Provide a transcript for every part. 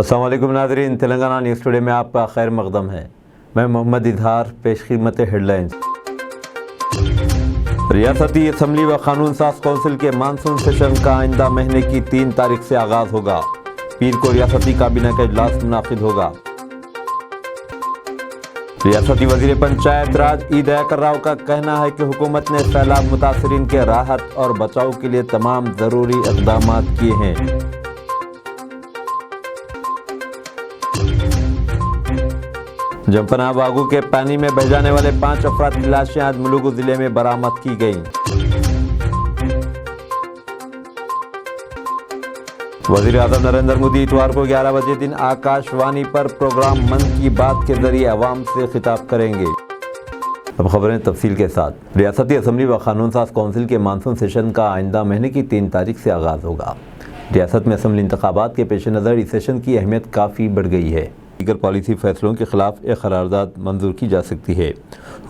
السلام علیکم ناظرین، تلنگانہ نیوز ٹوڈے میں آپ کا خیر مقدم ہے۔ میں محمد اظہار، پیش خدمت ہیڈ لائنز۔ ریاستی اسمبلی و قانون ساز کونسل کے مانسون سیشن کا آئندہ مہینے کی 3 تاریخ سے آغاز ہوگا۔ پیر کو ریاستی کابینہ کا اجلاس منعقد ہوگا۔ ریاستی وزیر پنچایت راج ای دیاکر راؤ کا کہنا ہے کہ حکومت نے سیلاب متاثرین کے راحت اور بچاؤ کے لیے تمام ضروری اقدامات کیے ہیں۔ جمپنا باغو کے پانی میں بہہ جانے والے 5 افراد کی لاشیں آج ملوگو ضلع میں برآمد کی گئیں۔ وزیر اعظم نریندر مودی اتوار کو 11 بجے دن آکاش وانی پر پروگرام من کی بات کے ذریعے عوام سے خطاب کریں گے۔ اب خبریں تفصیل کے ساتھ۔ ریاستی اسمبلی و قانون ساز کونسل کے مانسون سیشن کا آئندہ مہینے کی 3 تاریخ سے آغاز ہوگا۔ ریاست میں اسمبلی انتخابات کے پیش نظر اس سیشن کی اہمیت کافی بڑھ گئی ہے۔ دیگر پالیسی فیصلوں کے خلاف ایک قرارداد منظور کی جا سکتی ہے۔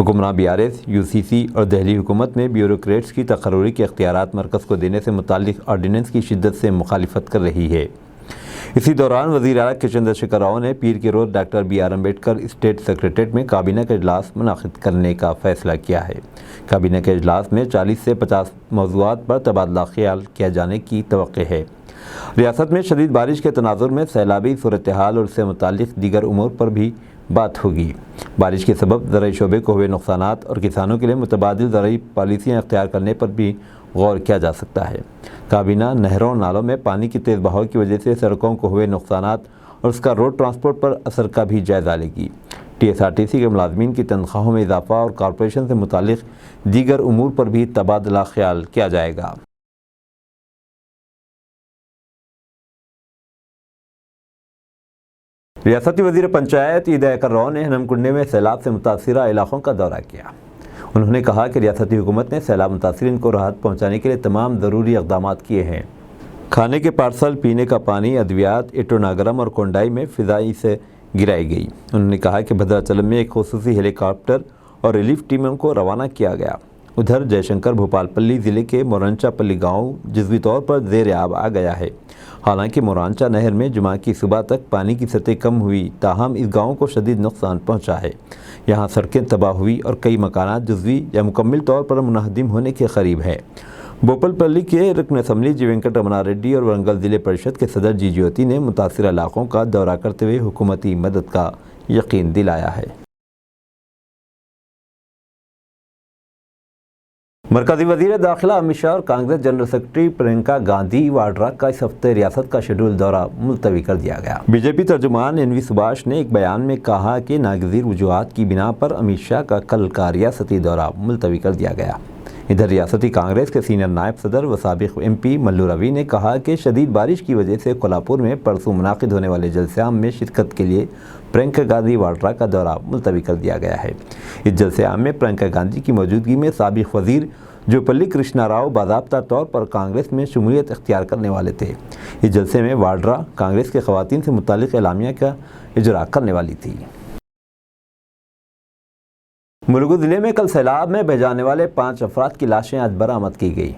حکمراں BRS، UCC اور دہلی حکومت میں بیوروکریٹس کی تقرری کے اختیارات مرکز کو دینے سے متعلق آرڈیننس کی شدت سے مخالفت کر رہی ہے۔ اسی دوران وزیر اعلیٰ کے چندر شیکھر راؤ نے پیر کے روز doctor BR Ambedkar state secretariat میں کابینہ کا اجلاس منعقد کرنے کا فیصلہ کیا ہے۔ کابینہ کے اجلاس میں 40 سے 50 موضوعات پر تبادلہ خیال کیا جانے کی توقع ہے۔ ریاست میں شدید بارش کے تناظر میں سیلابی صورتحال اور اس سے متعلق دیگر امور پر بھی بات ہوگی۔ بارش کے سبب زرعی شعبے کو ہوئے نقصانات اور کسانوں کے لیے متبادل زرعی پالیسیاں اختیار کرنے پر بھی غور کیا جا سکتا ہے۔ کابینہ نہروں اور نالوں میں پانی کی تیز بہاؤ کی وجہ سے سڑکوں کو ہوئے نقصانات اور اس کا روڈ ٹرانسپورٹ پر اثر کا بھی جائزہ لے گی۔ TSRTC کے ملازمین کی تنخواہوں میں اضافہ اور کارپوریشن سے متعلق دیگر امور پر بھی تبادلہ خیال کیا جائے گا۔ ریاستی وزیر پنچایت ای دیاکر راؤ نے ہنم کنڈے میں سیلاب سے متاثرہ علاقوں کا دورہ کیا۔ انہوں نے کہا کہ ریاستی حکومت نے سیلاب متاثرین کو راحت پہنچانے کے لیے تمام ضروری اقدامات کیے ہیں۔ کھانے کے پارسل، پینے کا پانی، ادویات ایٹو ناگرم اور کونڈائی میں فضائی سے گرائی گئی۔ انہوں نے کہا کہ بھدراچلم میں ایک خصوصی ہیلی کاپٹر اور ریلیف ٹیموں کو روانہ کیا گیا۔ ادھر جے شنکر بھوپال پلی ضلع کے مورانچا پلی گاؤں جزوی طور پر زیر آب آ گیا ہے۔ حالانکہ مورانچا نہر میں جمعہ کی صبح تک پانی کی سطح کم ہوئی، تاہم اس گاؤں کو شدید نقصان پہنچا ہے۔ یہاں سڑکیں تباہ ہوئی اور کئی مکانات جزوی یا مکمل طور پر منہدم ہونے کے قریب ہیں۔ بوپل پلی کے رکن اسمبلی جی وینکٹ رمنا ریڈی اور ورنگل ضلع پریشد کے صدر جی جیوتی نے متاثرہ علاقوں کا دورہ کرتے ہوئے حکومتی مدد کا یقین دلایا ہے۔ مرکزی وزیر داخلہ امت شاہ اور کانگریس جنرل سیکرٹری پرینکا گاندھی واڈرا کا اس ہفتے ریاست کا شیڈول دورہ ملتوی کر دیا گیا۔ BJP ترجمان NV سبھاش نے ایک بیان میں کہا کہ ناگزیر وجوہات کی بنا پر امت شاہ کا کل کا ریاستی دورہ ملتوی کر دیا گیا۔ ادھر ریاستی کانگریس کے سینئر نائب صدر و سابق MP ملو روی نے کہا کہ شدید بارش کی وجہ سے کولہاپور میں پرسوں منعقد ہونے والے جلسے عام میں شرکت کے لیے پرینکا گاندھی واڈرا کا دورہ ملتوی کر دیا گیا ہے۔ اس جلسے عام میں پرینکا گاندھی کی موجودگی میں سابق وزیر جوپلی کرشنا راؤ باضابطہ طور پر کانگریس میں شمولیت اختیار کرنے والے تھے۔ اس جلسے میں واڈرا کانگریس کے خواتین سے متعلق اعلامیہ کا اجرا کرنے والی تھی۔ ملوگو ضلع میں کل سیلاب میں بہہ جانے والے 5 افراد کی لاشیں آج برآمد کی گئی۔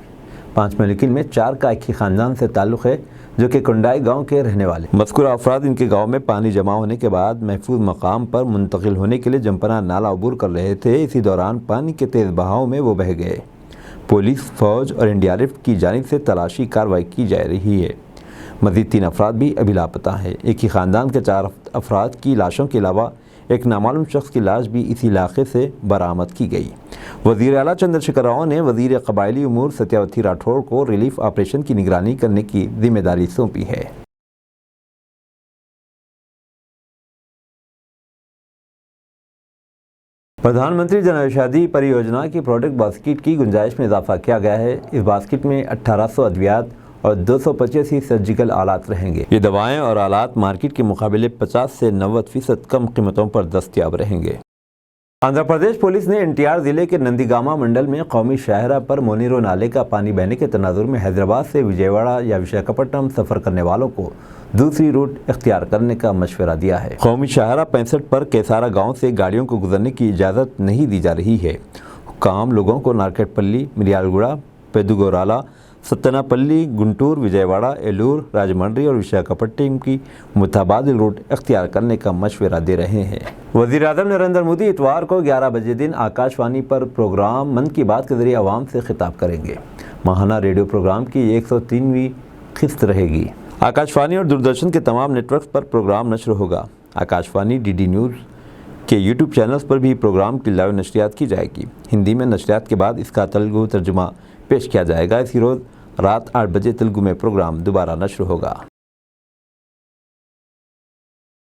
5 ملکین میں 4 کا ایک ہی خاندان سے تعلق ہے جو کہ کنڈائی گاؤں کے رہنے والے۔ مذکورہ افراد ان کے گاؤں میں پانی جمع ہونے کے بعد محفوظ مقام پر منتقل ہونے کے لیے جمپنا نالا عبور کر رہے تھے۔ اسی دوران پانی کے تیز بہاؤ میں وہ بہہ گئے۔ پولیس، فوج اور NDRF کی جانب سے تلاشی کارروائی کی جا رہی ہے۔ مزید 3 افراد بھی ابھی لاپتہ ہیں۔ ایک ہی خاندان کے 4 افراد کی لاشوں کے علاوہ ایک نامعلوم شخص کی لاش بھی اسی علاقے سے برآمد کی گئی۔ وزیر اعلیٰ چندر شیکھر راؤ نے وزیر قبائلی امور ستیاوتی راٹھوڑ کو ریلیف آپریشن کی نگرانی کرنے کی ذمہ داری سونپی ہے۔ پردھان منتری جن اوشدھی پریوجنا کی پروڈکٹ باسکٹ کی گنجائش میں اضافہ کیا گیا ہے۔ اس باسکٹ میں 1800 ادویات اور 285 سرجیکل آلات رہیں گے۔ یہ دوائیں اور آلات مارکیٹ کے مقابلے 50 سے 90% کم قیمتوں پر دستیاب رہیں گے۔ آندھرا پردیش پولیس نے NTR ضلع کے نندیگاما منڈل میں قومی شاہراہ پر مونیرو نالے کا پانی بہنے کے تناظر میں حیدرآباد سے وجےواڑا یا وشاکھاپٹنم سفر کرنے والوں کو دوسری روٹ اختیار کرنے کا مشورہ دیا ہے۔ قومی شاہراہ 65 پر کیسارا گاؤں سے گاڑیوں کو گزرنے کی اجازت نہیں دی جا رہی ہے۔ حکام لوگوں کو نارکٹ پلی، مریال گوڑا، پیدوگورالا، ستناپلی، گنٹور، وجےواڑا، ایلور، راجمنڈری اور وشاکھاپٹنم کی متبادل روٹ اختیار کرنے کا مشورہ دے رہے ہیں۔ وزیر اعظم نریندر مودی اتوار کو 11 بجے دن آکاش وانی پر پروگرام من کی بات کے ذریعے عوام سے خطاب کریں گے۔ ماہانہ ریڈیو پروگرام کی 103ویں قسط رہے گی۔ آکاش وانی اور دوردرشن کے تمام نیٹ ورکس پر پروگرام نشر ہوگا۔ آکاش وانی ڈی ڈی نیوز کے یوٹیوب چینلز پر بھی پروگرام کی لائیو نشریات کی جائے گی۔ ہندی میں نشریات کے بعد اس کا تلگو ترجمہ پیش کیا جائے گا۔ اسی روز رات 8 بجے تلگو میں پروگرام دوبارہ نشر ہوگا۔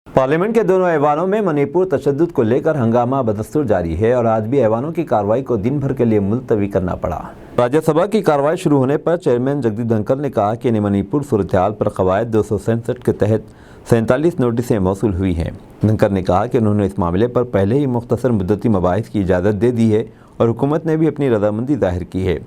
پارلیمنٹ کے دونوں ایوانوں میں منی پور تشدد کو لے کر ہنگامہ بدستور جاری ہے اور آج بھی ایوانوں کی کارروائی کو دن بھر کے لیے ملتوی کرنا پڑا۔ راجیہ سبھا کی کارروائی شروع ہونے پر چیئرمین جگدیپ دھنکر نے کہا کہ انہیں منی پور صورتحال پر قواعد 267 کے تحت 47 نوٹسیں موصول ہوئی ہیں۔ دھنکر نے کہا کہ انہوں نے اس معاملے پر پہلے ہی مختصر مدتی مباحث کی اجازت دے دی ہے اور حکومت نے بھی اپنی رضامندی ظاہر کی ہے۔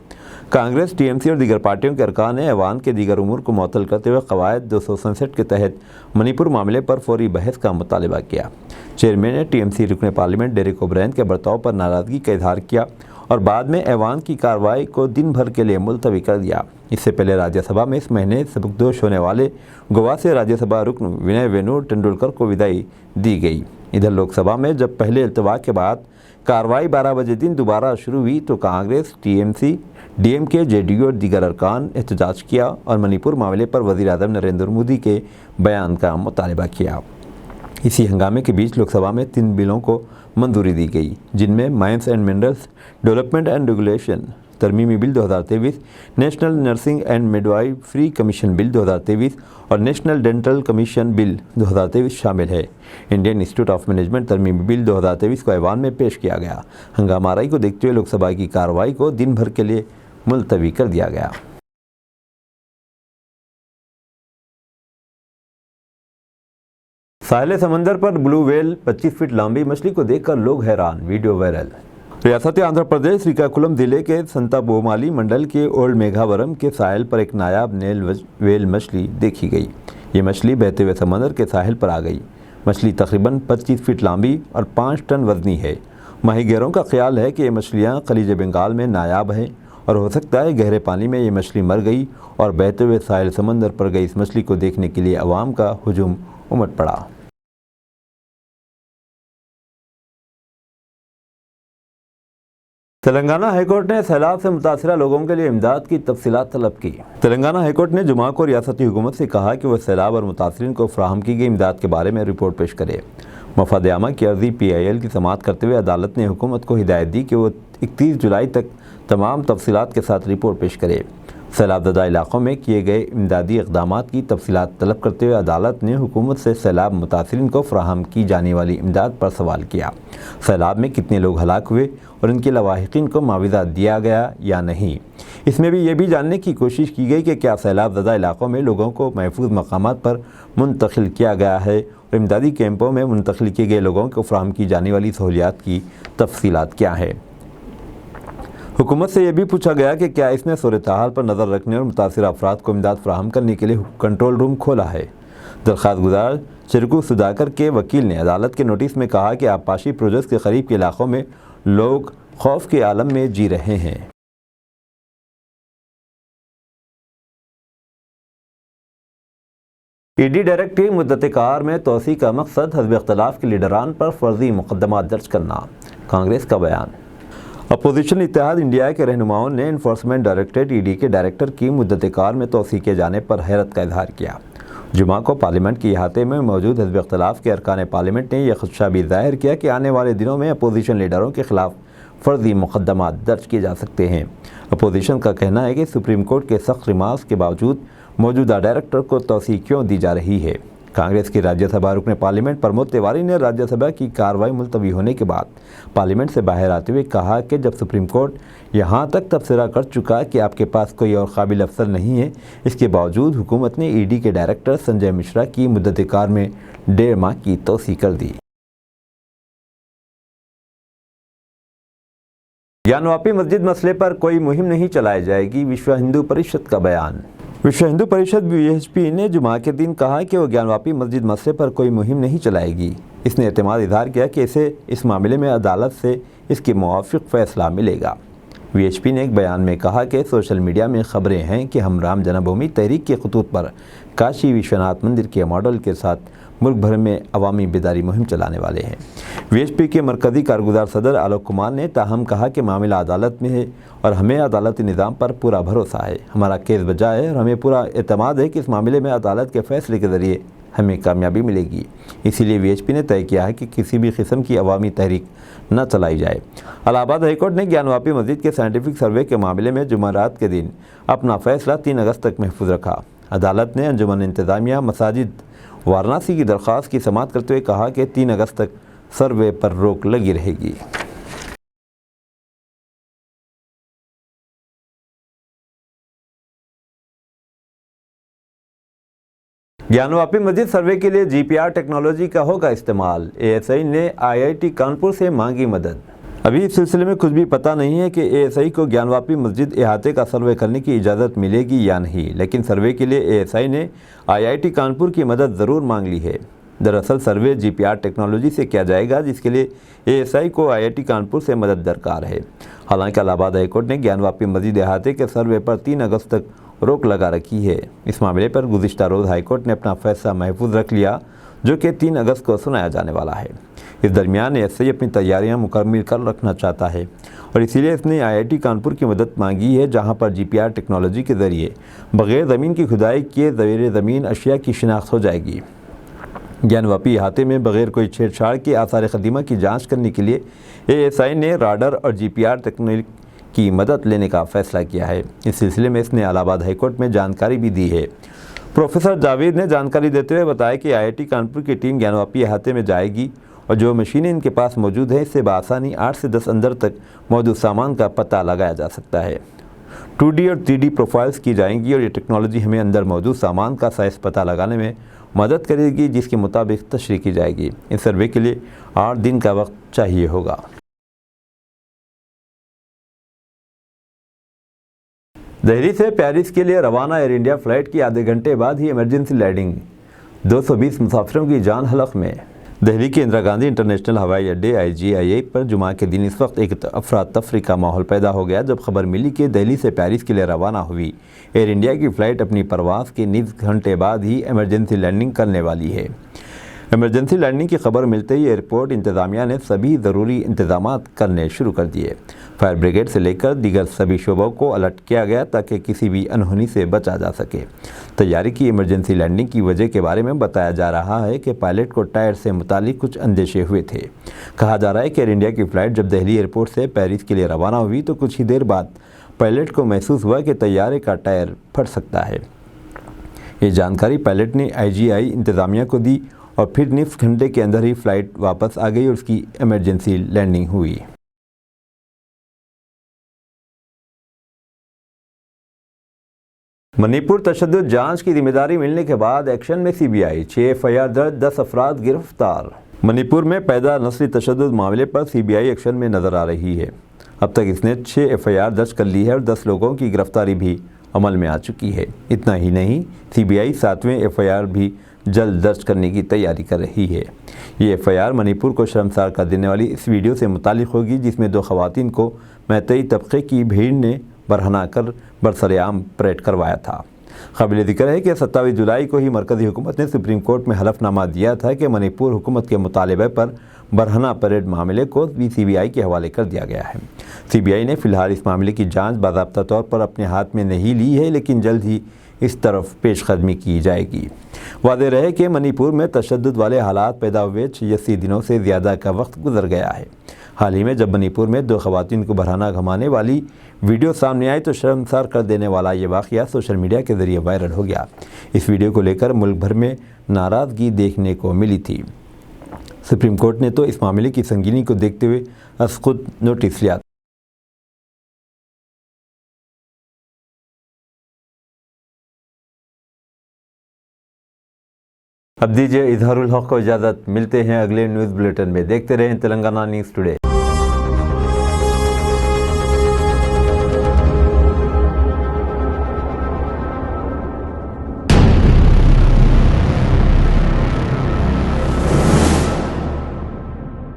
کانگریس، ٹی ایم سی اور دیگر پارٹیوں کے ارکان نے ایوان کے دیگر امور کو معطل کرتے ہوئے قواعد 267 کے تحت منی پور معاملے پر فوری بحث کا مطالبہ کیا۔ چیئرمین نے ٹی ایم سی رکن پارلیمنٹ ڈیرک اوبرائن کے برتاؤ پر ناراضگی کا اظہار کیا اور بعد میں ایوان کی کارروائی کو دن بھر کے لیے ملتوی کر دیا۔ اس سے پہلے راجیہ سبھا میں اس مہینے سبکدوش ہونے والے گوا سے راجیہ سبھا رکن ونے وینو ٹنڈولکر کو ودائی دی گئی۔ ادھر لوک سبھا میں جب پہلے التوا کے بعد کارروائی 12 بجے دن دوبارہ شروع ہوئی تو Congress, T M C, D M K, J D you اور دیگر ارکان احتجاج کیا اور منی پور معاملے پر وزیر اعظم نریندر مودی کے بیان کا مطالبہ کیا۔ اسی ہنگامے کے بیچ لوک سبھا میں 3 بلوں کو منظوری دی گئی، جن میں mines and minerals development and regulation ترمیمی bill 2023، national nursing and midwifery commission bill 2023 اور نیشنل ڈینٹل کمیشن بل 2023 شامل ہے۔ انڈین انسٹی ٹیوٹ آف مینجمنٹ ترمیمی بل 2023 کو ایوان میں پیش کیا گیا۔ ہنگامہ آرائی کو دیکھتے ہوئے لوک سبھا کی کارروائی کو دن بھر کے لیے ملتوی کر دیا گیا۔ ساحل سمندر پر بلو ویل 25 فٹ لمبی مچھلی کو دیکھ کر لوگ حیران، ویڈیو وائرل۔ ریاست آندھرا پردیش سریکاکولم ضلع کے سنتا بومالی منڈل کے اولڈ میگھاورم کے ساحل پر ایک نایاب نیل ویل مچھلی دیکھی گئی۔ یہ مچھلی بہتے ہوئے سمندر کے ساحل پر آ گئی۔ مچھلی تقریباً 25 فٹ لمبی اور 5 ٹن وزنی ہے۔ ماہی گیروں کا خیال ہے کہ یہ مچھلیاں خلیج بنگال میں نایاب ہیں اور ہو سکتا ہے گہرے پانی میں یہ مچھلی مر گئی اور بہتے ہوئے ساحل سمندر پر گئی اس مچھلی کو دیکھنے کے لیے عوام کا ہجوم امٹ پڑا۔ تلنگانہ ہائی کورٹ نے سیلاب سے متاثرہ لوگوں کے لیے امداد کی تفصیلات طلب کی۔ تلنگانہ ہائی کورٹ نے جمعہ کو ریاستی حکومت سے کہا کہ وہ سیلاب اور متاثرین کو فراہم کی گئی امداد کے بارے میں رپورٹ پیش کرے۔ مفاد عامہ کی عرضی پی آئی ایل کی سماعت کرتے ہوئے عدالت نے حکومت کو ہدایت دی کہ وہ 31 جولائی تک تمام تفصیلات کے ساتھ رپورٹ پیش کرے۔ سیلاب زدہ علاقوں میں کیے گئے امدادی اقدامات کی تفصیلات طلب کرتے ہوئے عدالت نے حکومت سے سیلاب متاثرین کو فراہم کی جانے والی امداد پر سوال کیا۔ سیلاب میں کتنے لوگ ہلاک ہوئے اور ان کے لواحقین کو معاوضہ دیا گیا یا نہیں۔ اس میں بھی یہ بھی جاننے کی کوشش کی گئی کہ کیا سیلاب زدہ علاقوں میں لوگوں کو محفوظ مقامات پر منتقل کیا گیا ہے اور امدادی کیمپوں میں منتقل کیے گئے لوگوں کو فراہم کی جانے والی سہولیات کی تفصیلات کیا ہے۔ حکومت سے یہ بھی پوچھا گیا کہ کیا اس نے صورتحال پر نظر رکھنے اور متاثرہ افراد کو امداد فراہم کرنے کے لیے کنٹرول روم کھولا ہے۔ درخواست گزار چرکو سدھاکر کے وکیل نے عدالت کے نوٹس میں کہا کہ آبپاشی پروجیکٹس کے قریب کے علاقوں میں لوگ خوف کے عالم میں جی رہے ہیں۔ ای ڈی ڈائریکٹر کی مدت کار میں توسیع کا مقصد حزب اختلاف کے لیڈران پر فرضی مقدمات درج کرنا، کانگریس کا بیان۔ اپوزیشن اتحاد انڈیا کے رہنماؤں نے انفورسمنٹ ڈائریکٹریٹ ای ڈی کے ڈائریکٹر کی مدت کار میں توسیع کیے جانے پر حیرت کا اظہار کیا۔ جمعہ کو پارلیمنٹ کے احاطے میں موجود حزب اختلاف کے ارکان پارلیمنٹ نے یہ خدشہ بھی ظاہر کیا کہ آنے والے دنوں میں اپوزیشن لیڈروں کے خلاف فرضی مقدمات درج کیے جا سکتے ہیں۔ اپوزیشن کا کہنا ہے کہ سپریم کورٹ کے سخت ریمارکس کے باوجود موجودہ ڈائریکٹر کو توسیع کیوں دی جا رہی ہے۔ کانگریس کی راجیہ سبھا رکن پارلیمنٹ پرمود تیواری نے راجیہ سبھا کی کارروائی ملتوی ہونے کے بعد پارلیمنٹ سے باہر آتے ہوئے کہا کہ جب سپریم کورٹ یہاں تک تبصرہ کر چکا کہ آپ کے پاس کوئی اور قابل افسر نہیں ہے، اس کے باوجود حکومت نے ای ڈی کے ڈائریکٹر سنجے مشرا کی مدت کار میں 1.5 ماہ کی توسیع کر دی۔ گیان واپی مسجد مسئلے پر کوئی مہم نہیں چلائی جائے گی، وشو ہندو پریشد کا بیان۔ Vishwa Hindu Parishad V H P نے جمعہ کے دن کہا کہ وہ گیان واپی مسجد مسئلے پر کوئی مہم نہیں چلائے گی۔ اس نے اعتماد اظہار کیا کہ اسے اس معاملے میں عدالت سے اس کے موافق فیصلہ ملے گا۔ VHP نے ایک بیان میں کہا کہ سوشل میڈیا میں خبریں ہیں کہ ہم رام جنم بھومی تحریک کے خطوط پر کاشی وشوناتھ مندر کے ماڈل کے ساتھ ملک بھر میں عوامی بیداری مہم چلانے والے ہیں۔ VHP کے مرکزی کارگزار صدر آلوک کمار نے تاہم کہا کہ معاملہ عدالت میں ہے اور ہمیں عدالتی نظام پر پورا بھروسہ ہے۔ ہمارا کیس بجا ہے اور ہمیں پورا اعتماد ہے کہ اس معاملے میں عدالت کے فیصلے کے ذریعے ہمیں کامیابی ملے گی۔ اسی لیے VHP نے طے کیا ہے کہ کسی بھی قسم کی عوامی تحریک نہ چلائی جائے۔ الہ آباد ہائی کورٹ نے گیان واپی مسجد کے سائنٹیفک سروے کے معاملے میں جمعرات کے دن اپنا فیصلہ 3 اگست تک محفوظ رکھا۔ عدالت نے انجمن انتظامیہ مساجد وارانسی کی درخواست کی سماعت کرتے ہوئے کہا کہ 3 اگست تک سروے پر روک لگی رہے گی۔ گیان واپی مسجد سروے کے لیے GPR ٹیکنالوجی کا ہوگا استعمال۔ ASI نے IIT کانپور سے مانگی مدد۔ ابھی اس سلسلے میں کچھ بھی پتہ نہیں ہے کہ ASI کو گیان واپی مسجد احاطے کا سروے کرنے کی اجازت ملے گی یا نہیں، لیکن سروے کے لیے ASI نے IIT کانپور کی مدد ضرور مانگ لی ہے۔ دراصل سروے GPR ٹیکنالوجی سے کیا جائے گا، جس کے لیے ASI کو IIT کانپور سے مدد درکار ہے۔ حالانکہ الہ آباد ہائی کورٹ نے گیان واپی مسجد احاطے کے سروے پر 3 اگست تک روک لگا رکھی ہے۔ اس معاملے پر گزشتہ روز ہائی کورٹ نے اپنا فیصلہ محفوظ رکھ لیا، جو کہ 3 اگست کو سنایا جانے والا ہے۔ اس درمیان ASI اپنی تیاریاں مکمل کر رکھنا چاہتا ہے اور اسی لیے اس نے IIT کانپور کی مدد مانگی ہے، جہاں پر GPR ٹیکنالوجی کے ذریعے بغیر زمین کی کھدائی کیے زیر زمین اشیاء کی شناخت ہو جائے گی۔ گیان واپی احاطے میں بغیر کوئی چھیڑ چھاڑ کے آثار قدیمہ کی جانچ کرنے کے لیے ASI نے راڈر اور GPR تکنیک کی مدد لینے کا فیصلہ کیا ہے۔ اس سلسلے میں اس نے الہ آباد ہائی کورٹ میں جانکاری بھی دی ہے۔ پروفیسر جاوید نے جانکاری دیتے ہوئے بتایا کہ IIT کانپور کی ٹیم گیان واپی احاطے میں جائے گی اور جو مشینیں ان کے پاس موجود ہیں، اس سے بآسانی 8 سے 10 اندر تک موجود سامان کا پتہ لگایا جا سکتا ہے۔ 2D اور 3D پروفائلز کی جائیں گی اور یہ ٹیکنالوجی ہمیں اندر موجود سامان کا سائز پتہ لگانے میں مدد کرے گی، جس کے مطابق تشریح کی جائے گی۔ اس سروے کے لیے 8 دن کا وقت چاہیے ہوگا۔ دہلی سے پیرس کے لیے روانہ ایئر انڈیا فلائٹ کی آدھے گھنٹے بعد ہی ایمرجنسی لینڈنگ، 220 مسافروں کی جان حلق میں۔ دہلی کے اندرا گاندھی انٹرنیشنل ہوائی اڈے IGIA پر جمعہ کے دن اس وقت ایک افراتفری کا ماحول پیدا ہو گیا جب خبر ملی کہ دہلی سے پیرس کے لیے روانہ ہوئی ایئر انڈیا کی فلائٹ اپنی پرواز کے نصف گھنٹے بعد ہی ایمرجنسی لینڈنگ کرنے والی ہے۔ ایمرجنسی لینڈنگ کی خبر ملتے ہی ایئرپورٹ انتظامیہ نے سبھی ضروری انتظامات کرنے شروع کر دیے۔ فائر بریگیڈ سے لے کر دیگر سبھی شعبوں کو الرٹ کیا گیا تاکہ کسی بھی انہونی سے بچا جا سکے۔ تیاری کی ایمرجنسی لینڈنگ کی وجہ کے بارے میں بتایا جا رہا ہے کہ پائلٹ کو ٹائر سے متعلق کچھ اندیشے ہوئے تھے۔ کہا جا رہا ہے کہ ایئر انڈیا کی فلائٹ جب دہلی ایئرپورٹ سے پیرس کے لیے روانہ ہوئی تو کچھ ہی دیر بعد پائلٹ کو محسوس ہوا کہ طیارے کا ٹائر پھٹ سکتا ہے۔ یہ جانکاری پائلٹ نے IGI انتظامیہ کو دی اور پھر نصف گھنٹے کے اندر ہی فلائٹ واپس آ گئی اور اس کی ایمرجنسی لینڈنگ ہوئی۔ منی پور تشدد جانچ کی ذمہ داری ملنے کے بعد ایکشن میں CBI، 6 FIR درج، 10 افراد گرفتار۔ منی پور میں پیدا نسلی تشدد معاملے پر CBI ایکشن میں نظر آ رہی ہے۔ اب تک اس نے 6 FIR درج کر لی ہے اور 10 لوگوں کی گرفتاری بھی عمل میں آ چکی ہے۔ اتنا ہی نہیں، CBI 7ویں FIR بھی جلد درج کرنے کی تیاری کر رہی ہے۔ یہ FIR منی پور کو شرمسار کر دینے والی اس ویڈیو سے متعلق ہوگی جس میں 2 خواتین کو میتئی طبقے کی بھیڑ نے برہنہ کر برسرعام پریڈ کروایا تھا۔ قابل ذکر ہے کہ 27 جولائی کو ہی مرکزی حکومت نے سپریم کورٹ میں حلف نامہ دیا تھا کہ منی پور حکومت کے مطالبے پر برہنہ پریڈ معاملے کو بھی CBI کے حوالے کر دیا گیا ہے۔ CBI نے فی الحال اس معاملے کی جانچ باضابطہ طور پر اپنے ہاتھ میں نہیں لی ہے، لیکن جلد ہی اس طرف پیش قدمی کی جائے گی۔ واضح رہے کہ منی پور میں تشدد والے حالات پیدا ہوئے 86 دنوں سے زیادہ کا وقت گزر گیا ہے۔ حال ہی میں جب منی پور میں 2 خواتین کو برہنہ گھمانے والی ویڈیو سامنے آئی تو شرمسار کر دینے والا یہ واقعہ سوشل میڈیا کے ذریعے وائرل ہو گیا۔ اس ویڈیو کو لے کر ملک بھر میں ناراضگی دیکھنے کو ملی تھی۔ سپریم کورٹ نے تو اس معاملے کی سنگینی کو دیکھتے ہوئے از خود نوٹس لیا۔ اب دیجیے اظہار الحق کو اجازت، ملتے ہیں اگلے نیوز بلیٹن میں۔ دیکھتے رہیں تلنگانہ نیوز ٹوڈے۔